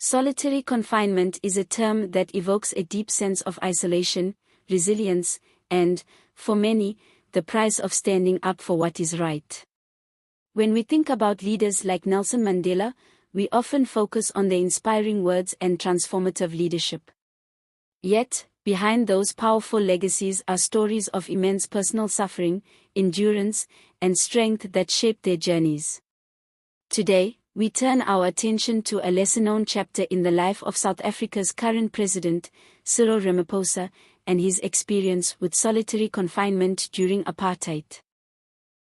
Solitary confinement is a term that evokes a deep sense of isolation, resilience, and, for many, the price of standing up for what is right. When we think about leaders like Nelson Mandela, we often focus on their inspiring words and transformative leadership. Yet, behind those powerful legacies are stories of immense personal suffering, endurance, and strength that shaped their journeys. Today, we turn our attention to a lesser-known chapter in the life of South Africa's current president, Cyril Ramaphosa, and his experience with solitary confinement during apartheid.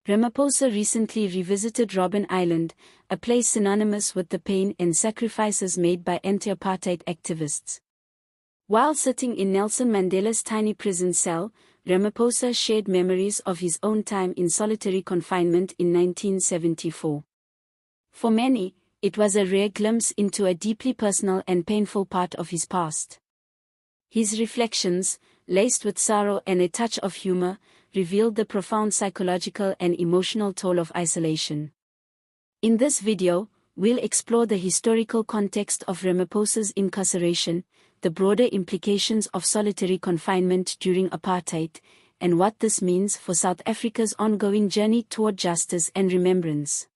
Ramaphosa recently revisited Robben Island, a place synonymous with the pain and sacrifices made by anti-apartheid activists. While sitting in Nelson Mandela's tiny prison cell, Ramaphosa shared memories of his own time in solitary confinement in 1974. For many, it was a rare glimpse into a deeply personal and painful part of his past. His reflections, laced with sorrow and a touch of humor, revealed the profound psychological and emotional toll of isolation. In this video, we'll explore the historical context of Ramaphosa's incarceration, the broader implications of solitary confinement during apartheid, and what this means for South Africa's ongoing journey toward justice and remembrance.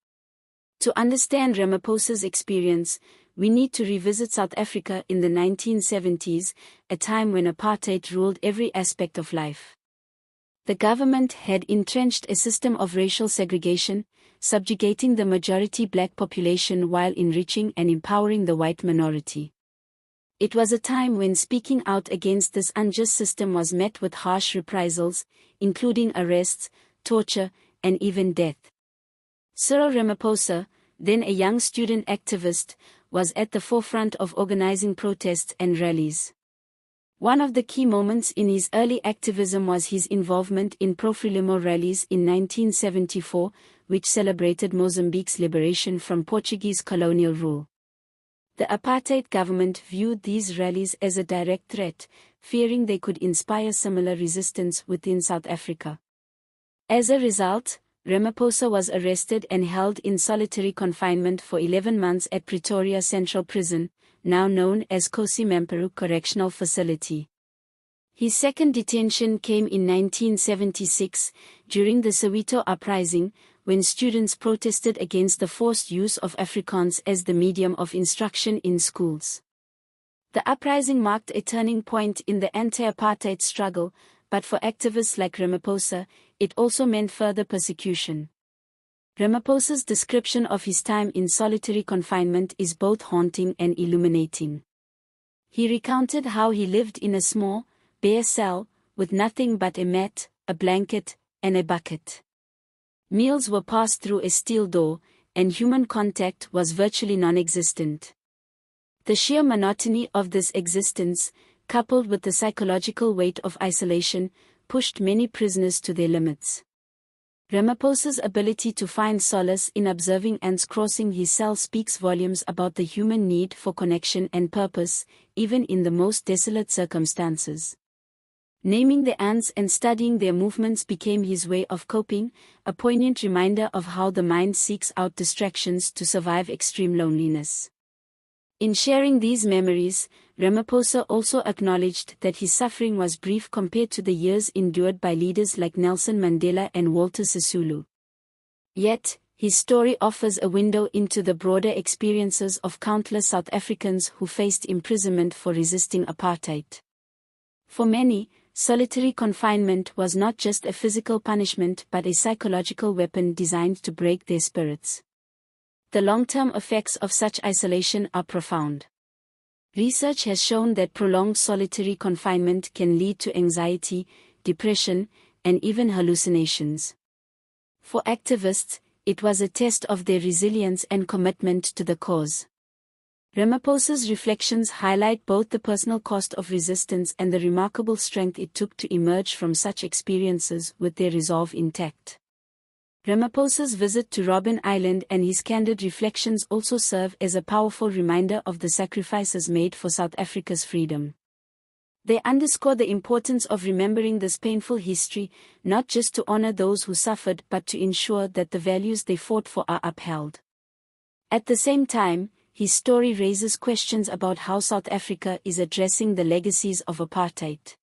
To understand Ramaphosa's experience, we need to revisit South Africa in the 1970s, a time when apartheid ruled every aspect of life. The government had entrenched a system of racial segregation, subjugating the majority black population while enriching and empowering the white minority. It was a time when speaking out against this unjust system was met with harsh reprisals, including arrests, torture, and even death. Cyril Ramaphosa, then a young student activist, was at the forefront of organizing protests and rallies. One of the key moments in his early activism was his involvement in pro-FRELIMO rallies in 1974, which celebrated Mozambique's liberation from Portuguese colonial rule. The apartheid government viewed these rallies as a direct threat, fearing they could inspire similar resistance within South Africa. As a result, Ramaphosa was arrested and held in solitary confinement for 11 months at Pretoria Central Prison, now known as Confinement Correctional Facility. His second detention came in 1976, during the Soweto uprising, when students protested against the forced use of Afrikaans as the medium of instruction in schools. The uprising marked a turning point in the anti-apartheid struggle, but for activists like Ramaphosa, it also meant further persecution. Ramaphosa's description of his time in solitary confinement is both haunting and illuminating. He recounted how he lived in a small, bare cell, with nothing but a mat, a blanket, and a bucket. Meals were passed through a steel door, and human contact was virtually non-existent. The sheer monotony of this existence, coupled with the psychological weight of isolation, pushed many prisoners to their limits. Ramaphosa's ability to find solace in observing ants crossing his cell speaks volumes about the human need for connection and purpose, even in the most desolate circumstances. Naming the ants and studying their movements became his way of coping, a poignant reminder of how the mind seeks out distractions to survive extreme loneliness. In sharing these memories, Ramaphosa also acknowledged that his suffering was brief compared to the years endured by leaders like Nelson Mandela and Walter Sisulu. Yet, his story offers a window into the broader experiences of countless South Africans who faced imprisonment for resisting apartheid. For many, solitary confinement was not just a physical punishment but a psychological weapon designed to break their spirits. The long-term effects of such isolation are profound. Research has shown that prolonged solitary confinement can lead to anxiety, depression, and even hallucinations. For activists, it was a test of their resilience and commitment to the cause. Ramaphosa's reflections highlight both the personal cost of resistance and the remarkable strength it took to emerge from such experiences with their resolve intact. Ramaphosa's visit to Robben Island and his candid reflections also serve as a powerful reminder of the sacrifices made for South Africa's freedom. They underscore the importance of remembering this painful history, not just to honor those who suffered but to ensure that the values they fought for are upheld. At the same time, his story raises questions about how South Africa is addressing the legacies of apartheid.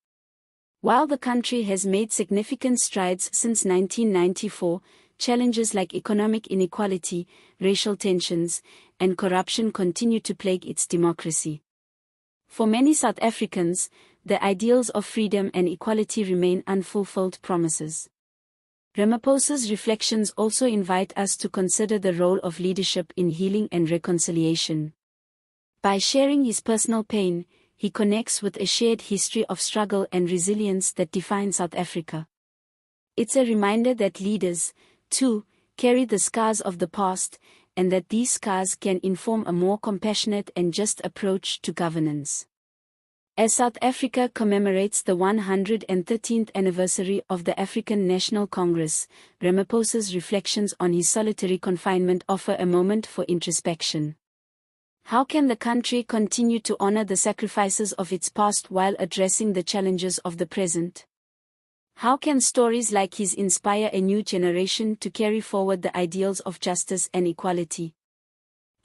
While the country has made significant strides since 1994, challenges like economic inequality, racial tensions, and corruption continue to plague its democracy. For many South Africans, the ideals of freedom and equality remain unfulfilled promises. Ramaphosa's reflections also invite us to consider the role of leadership in healing and reconciliation. By sharing his personal pain, he connects with a shared history of struggle and resilience that defines South Africa. It's a reminder that leaders, too, carry the scars of the past, and that these scars can inform a more compassionate and just approach to governance. As South Africa commemorates the 113th anniversary of the African National Congress, Ramaphosa's reflections on his solitary confinement offer a moment for introspection. How can the country continue to honor the sacrifices of its past while addressing the challenges of the present? How can stories like his inspire a new generation to carry forward the ideals of justice and equality?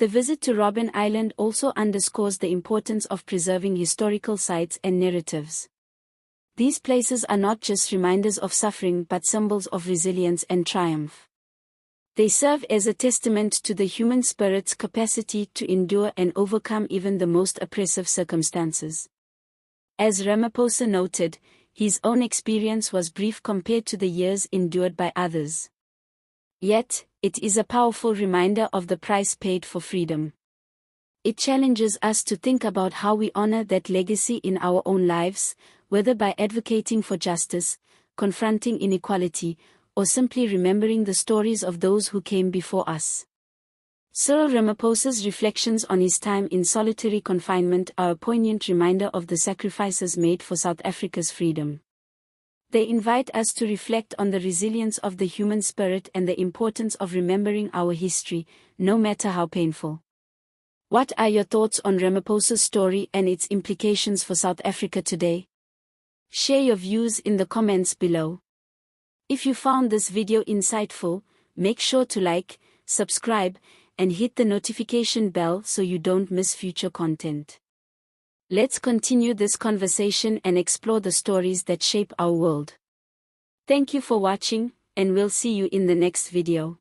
The visit to Robben Island also underscores the importance of preserving historical sites and narratives. These places are not just reminders of suffering but symbols of resilience and triumph. They serve as a testament to the human spirit's capacity to endure and overcome even the most oppressive circumstances. As Ramaphosa noted, his own experience was brief compared to the years endured by others. Yet, it is a powerful reminder of the price paid for freedom. It challenges us to think about how we honor that legacy in our own lives, whether by advocating for justice, confronting inequality, or simply remembering the stories of those who came before us. Cyril Ramaphosa's reflections on his time in solitary confinement are a poignant reminder of the sacrifices made for South Africa's freedom. They invite us to reflect on the resilience of the human spirit and the importance of remembering our history, no matter how painful. What are your thoughts on Ramaphosa's story and its implications for South Africa today? Share your views in the comments below. If you found this video insightful, make sure to like, subscribe, and hit the notification bell so you don't miss future content. Let's continue this conversation and explore the stories that shape our world. Thank you for watching, and we'll see you in the next video.